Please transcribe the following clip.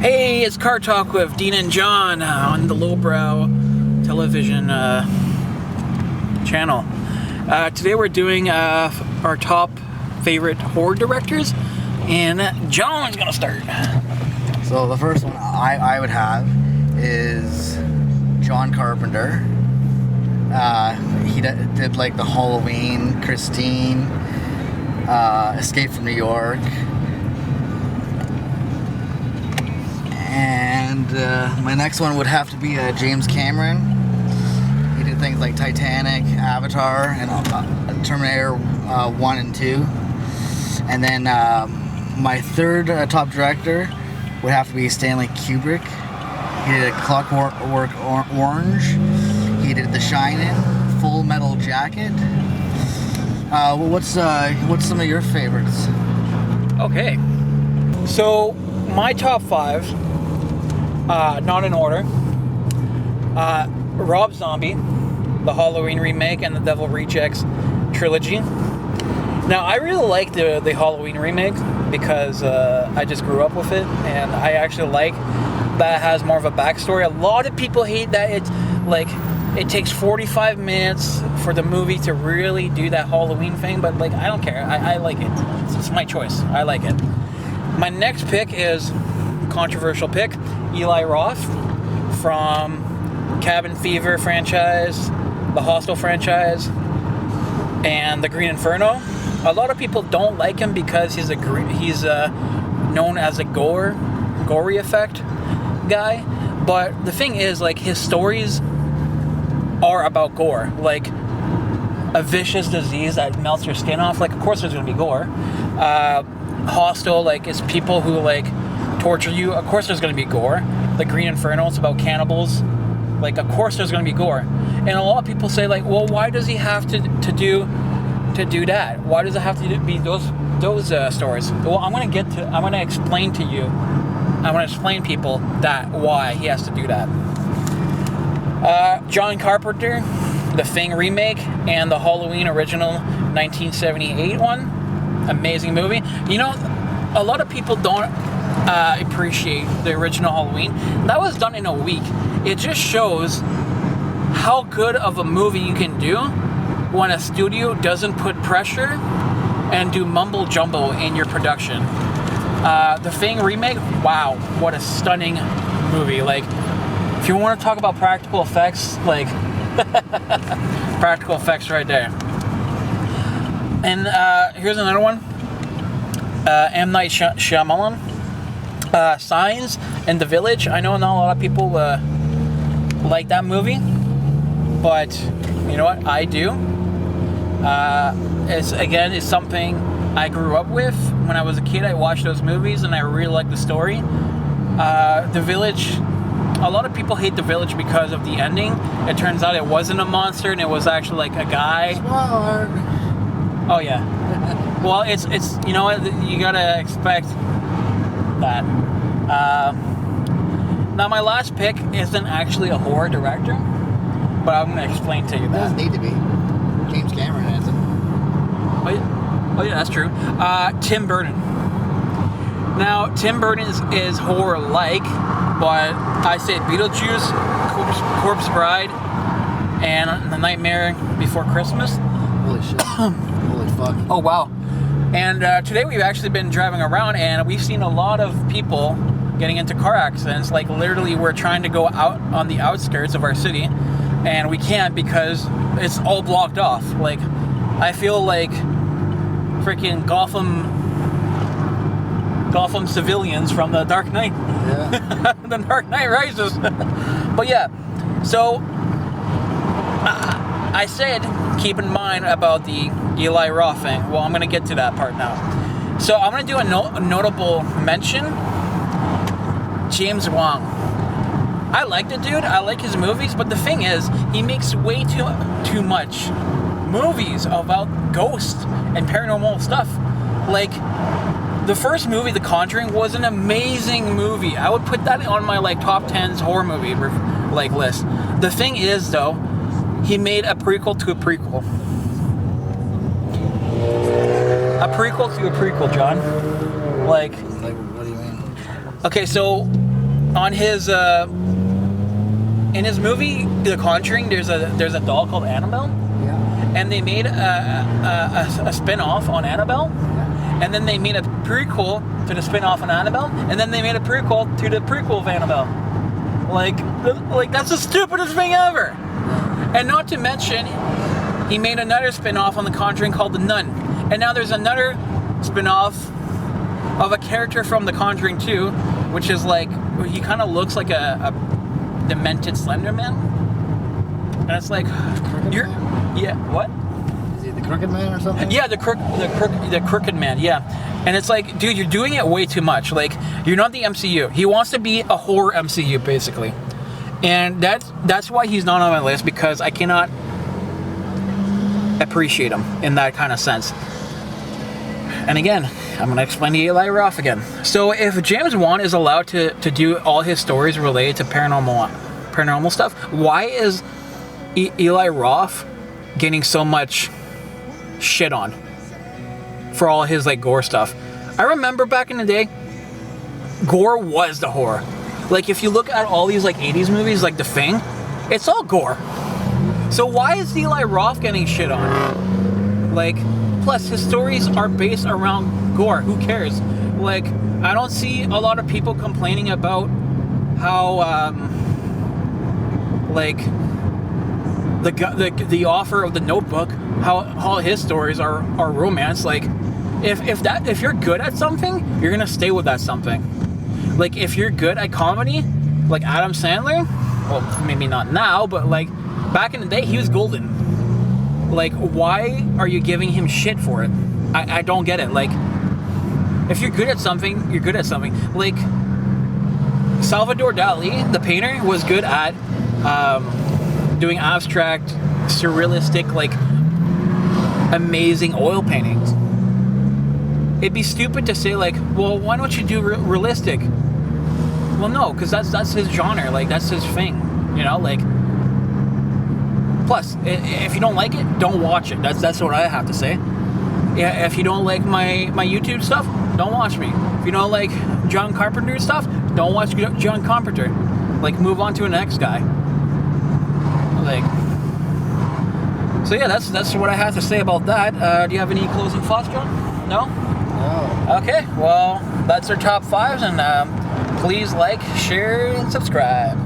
Hey, it's Car Talk with Dean and John on the Lowbrow television channel. Today we're doing our top favorite horror directors, and John's gonna start. So the first one I would have is John Carpenter. He did like the Halloween, Christine, Escape from New York. And my next one would have to be James Cameron. He did things like Titanic, Avatar, and Terminator 1 and 2. And then my third top director would have to be Stanley Kubrick. He did Clockwork Orange. He did The Shining, Full Metal Jacket. What's some of your favorites? Okay, so my top five, not in order. Rob Zombie, the Halloween remake, and the Devil Rejects trilogy. Now, I really like the Halloween remake because I just grew up with it, and I actually like that it has more of a backstory. A lot of people hate that it takes 45 minutes for the movie to really do that Halloween thing, but I don't care. I like it. It's my choice. I like it. My next pick is controversial pick, Eli Roth from Cabin Fever franchise, the Hostel franchise, and the Green Inferno. A lot of people don't like him because he's known as a gory effect guy, but the thing is, his stories are about gore, like a vicious disease that melts your skin off. Of course there's gonna be gore. Hostel, it's people who torture you. Of course there's gonna be gore. The Green Inferno, it's about cannibals. Of course there's gonna be gore. And a lot of people say well, why does he have to do that? Why does it have to be those stories? Well, I'm gonna explain to you. I'm gonna explain people that why he has to do that. John Carpenter, The Thing remake, and the Halloween original 1978 one. Amazing movie. A lot of people don't appreciate the original Halloween. That was done in a week. It just shows how good of a movie you can do when a studio doesn't put pressure and do mumble jumbo in your production. The Thing remake, wow, what a stunning movie. If you want to talk about practical effects, practical effects right there. And here's another one. M. Night Shyamalan, Signs and The Village. I know not a lot of people like that movie, but you know what? I do. It's something I grew up with. When I was a kid, I watched those movies, and I really liked the story. The Village. A lot of people hate The Village because of the ending. It turns out it wasn't a monster, and it was actually a guy. Smart. Oh yeah. Well, it's you know what, you gotta expect that. Now my last pick isn't actually a horror director, but I'm gonna explain to you It that. doesn't need to be. James Cameron isn't. Oh yeah, that's true. Tim Burton. Now Tim Burton is horror-like, but I say Beetlejuice, Corpse Bride, and The Nightmare Before Christmas. Holy shit. Holy fuck. Oh wow. And today we've actually been driving around, and we've seen a lot of people getting into car accidents. Literally, we're trying to go out on the outskirts of our city, and we can't because it's all blocked off. I feel like freaking Gotham civilians from The Dark Knight. Yeah. The Dark Knight Rises. But yeah, so I said keep in mind about the Eli Roth thing. Well, I'm going to get to that part now. So I'm going to do a notable mention. James Wan. I like the dude. I like his movies. But the thing is, he makes way too much movies about ghosts and paranormal stuff. The first movie, The Conjuring, was an amazing movie. I would put that on my top 10s horror movie list. The thing is, though, he made a prequel to a prequel. A prequel to a prequel, John. What do you mean? Okay, so on his in his movie The Conjuring, there's a doll called Annabelle, and they made a spin-off on Annabelle, and then they made a prequel to the spin-off on Annabelle, and then they made a prequel to the prequel of Annabelle. Like that's the stupidest thing ever. And not to mention, he made another spin-off on The Conjuring called The Nun, and now there's another spin-off of a character from The Conjuring 2, which is like, he kind of looks like a demented Slender Man, and it's like, what? Is he the Crooked Man or something? Yeah, the Crooked Man. Yeah, and it's like, dude, you're doing it way too much. Like, you're not the MCU. He wants to be a horror MCU basically, and that's why he's not on my list, because I cannot appreciate him in that kind of sense. And again, I'm going to explain to Eli Roth again. So if James Wan is allowed to do all his stories related to paranormal stuff, why is Eli Roth getting so much shit on for all his like gore stuff? I remember back in the day, gore was the horror. Like, if you look at all these like 80s movies like The Thing, it's all gore. So why is Eli Roth getting shit on? Like, plus his stories are based around gore. Who cares? Like, I don't see a lot of people complaining about how like the author of The Notebook, how all his stories are romance. Like, if you're good at something, you're gonna stay with that something. Like, if you're good at comedy, like Adam Sandler, well, maybe not now, but like back in the day, he was golden. Like, why are you giving him shit for it? I don't get it. Like, if you're good at something, you're good at something. Like, Salvador Dali, the painter, was good at doing abstract, surrealistic, like, amazing oil paintings. It'd be stupid to say, like, well, why don't you do realistic? Well, no, because that's his genre. Like, that's his thing. You know, like. Plus, if you don't like it, don't watch it. That's what I have to say. Yeah, if you don't like my YouTube stuff, don't watch me. If you don't like John Carpenter stuff, don't watch John Carpenter. Like, move on to the next guy. Like, so yeah, that's what I have to say about that. Do you have any closing thoughts, John? No? No. Okay, well, that's our top 5s, and please like, share, and subscribe.